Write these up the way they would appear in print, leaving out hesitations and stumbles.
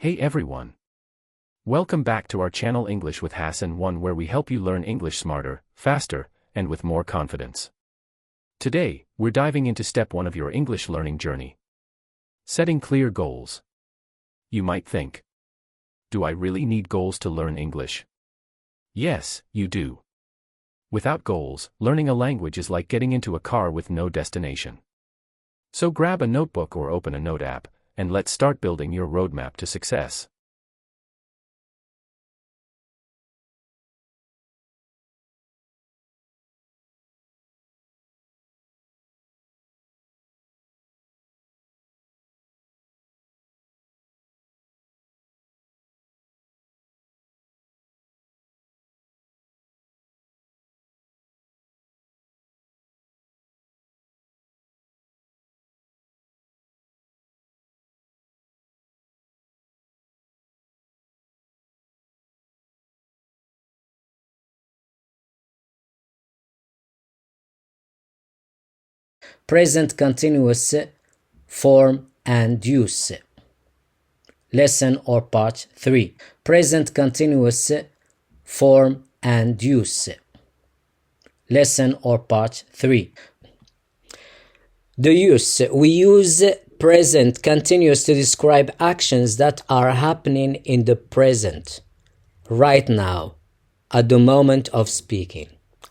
Hey everyone! Welcome back to our channel English with Hassan 1, where we help you learn English smarter, faster, and with more confidence. Today, we're diving into step 1 of your English learning journey. Setting clear goals. You might think, do I really need goals to learn English? Yes, you do. Without goals, learning a language is like getting into a car with no destination. So grab a notebook or open a note app, and let's start building your roadmap to success. Present continuous form and use. Lesson or part 3. Present continuous form and use. Lesson or part 3. The use. We use present continuous to describe actions that are happening in the present, right now, at the moment of speaking,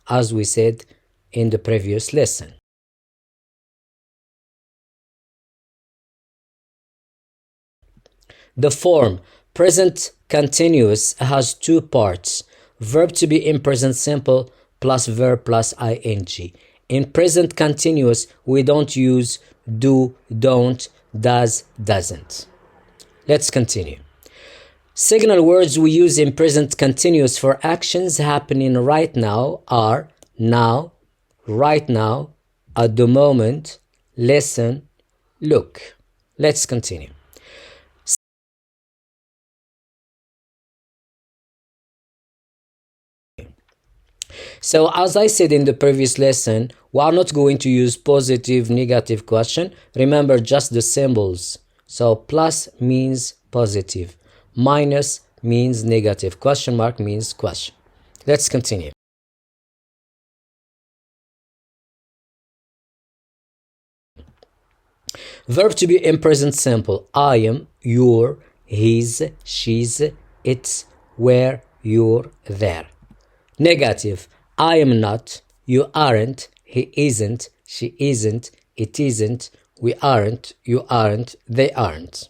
as we said in the previous lesson. The form present continuous has two parts: verb to be in present simple plus verb plus ing. In present continuous, we don't use do, don't, does, doesn't. Let's continue. Signal words we use in present continuous for actions happening right now are now, right now, at the moment, listen, look. Let's continue. So as I said in the previous lesson, we are not going to use positive, negative question. Remember just the symbols. So plus means positive, minus means negative, question mark means question. Let's continue. Verb to be in present simple: I am, you're, he's, she's, it's, where, you're, there. Negative: I am not, you aren't, he isn't, she isn't, it isn't, we aren't, you aren't, they aren't.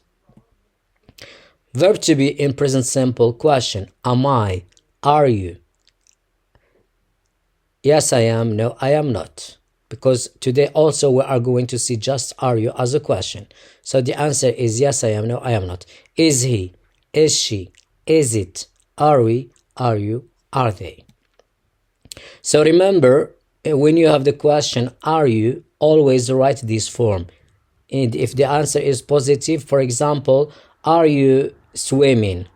Verb to be in present simple question: am I, are you? Yes, I am, no, I am not. Because today also we are going to see just are you as a question. So the answer is yes, I am, no, I am not. Is he, is she, is it, are we, are you, are they? So remember, when you have the question, are you, always write this form. And if the answer is positive, for example, are you swimming?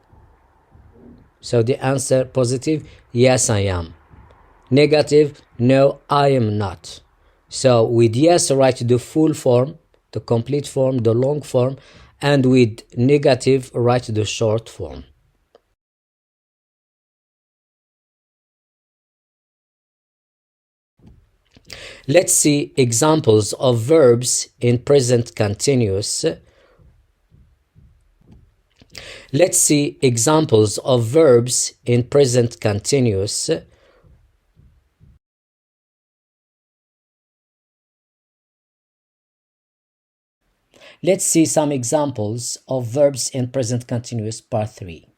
So the answer positive, yes, I am. Negative, no, I am not. So with yes, write the full form, the complete form, the long form, and with negative, write the short form. Let's see examples of verbs in present continuous. Let's see examples of verbs in present continuous. Let's see some examples of verbs in present continuous, part 3.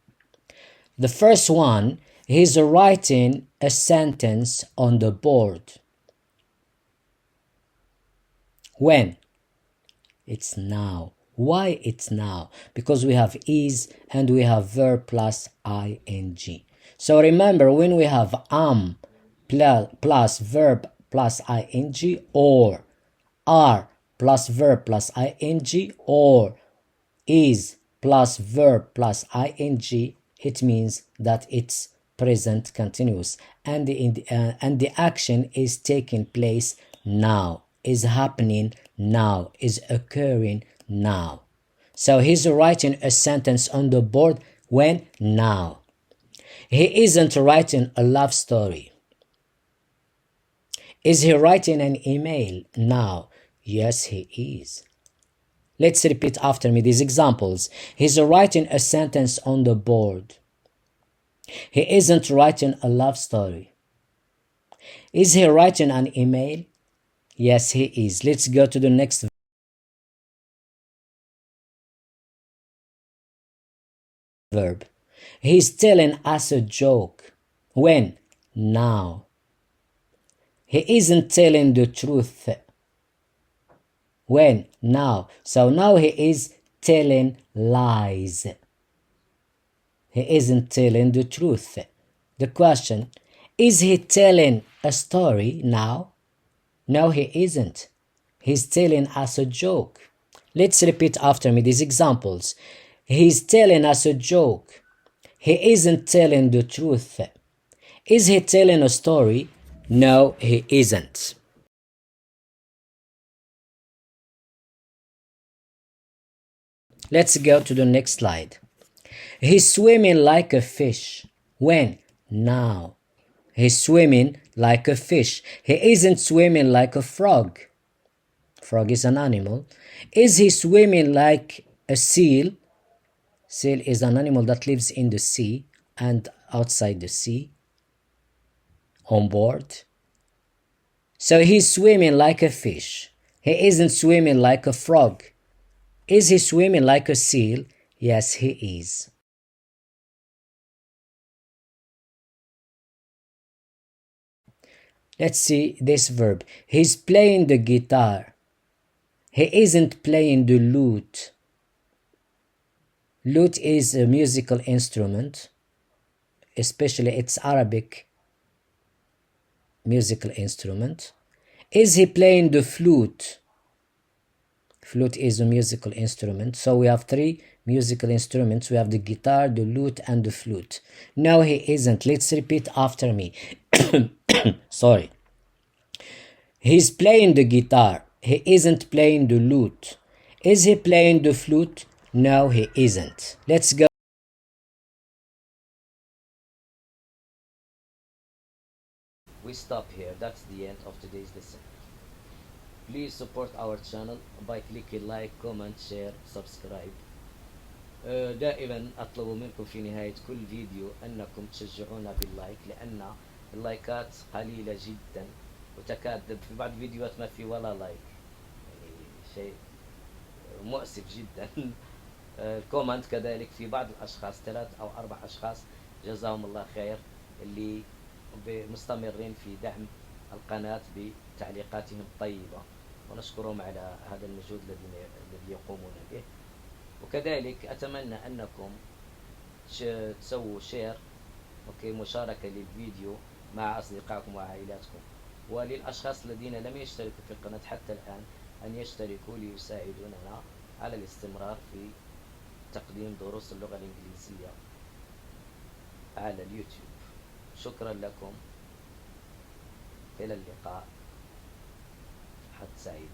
The first one, he's writing a sentence on the board. When? It's now. Why it's now? Because we have is and we have verb plus ing. So remember, when we have am plus verb plus ing, or are plus verb plus ing, or is plus verb plus ing, it means that it's present continuous, and the action is taking place now, is happening now, is occurring now. So he's writing a sentence on the board. When? Now. He isn't writing a love story. Is he writing an email? Now. Yes, he is. Let's repeat after me these examples. He's writing a sentence on the board. He isn't writing a love story. Is he writing an email? Yes, he is. Let's go to the next verb. He's telling us a joke. When? Now. He isn't telling the truth. When? Now. So now he is telling lies. He isn't telling the truth. The question, is he telling a story now? No, he isn't. He's telling us a joke. Let's repeat after me these examples. He's telling us a joke. He isn't telling the truth. Is he telling a story? No, he isn't. Let's go to the next slide. He's swimming like a fish. When? Now. He's swimming like a fish. He isn't swimming like a frog. Frog is an animal. Is he swimming like a seal? Seal is an animal that lives in the sea and outside the sea, on board. So he's swimming like a fish. He isn't swimming like a frog. Is he swimming like a seal? Yes, he is. Let's see this verb. He's playing the guitar. He isn't playing the lute. Lute is a musical instrument, especially it's Arabic musical instrument. Is he playing the flute? Flute is a musical instrument. So we have three musical instruments. We have the guitar, the lute, and the flute. No, he isn't. Let's repeat after me. Sorry. He's playing the guitar. He isn't playing the lute. Is he playing the flute? No, he isn't. Let's go. We stop here. That's the end of today's lesson. Please support our channel by clicking like, comment, share, subscribe. دائما أطلب منكم في نهاية كل فيديو أنكم تشجعونا باللايك، لأن اللايكات قليلة جدا وتكاد في بعض الفيديوهات ما في ولا لايك، يعني شيء مؤسف جدا. الكومنت كذلك في بعض الأشخاص 3 أو 4 أشخاص جزاهم الله خير اللي مستمرين في دعم القناة بتعليقاتهم الطيبة، ونشكرهم على هذا المجهود الذي يقومون به. وكذلك أتمنى أنكم تسووا شير، مشاركة للفيديو مع أصدقائكم وعائلاتكم، وللأشخاص الذين لم يشتركوا في القناة حتى الآن أن يشتركوا ليساعدوننا على الاستمرار في تقديم دروس اللغة الإنجليزية على اليوتيوب. شكرا لكم، إلى اللقاء، حد سعيد.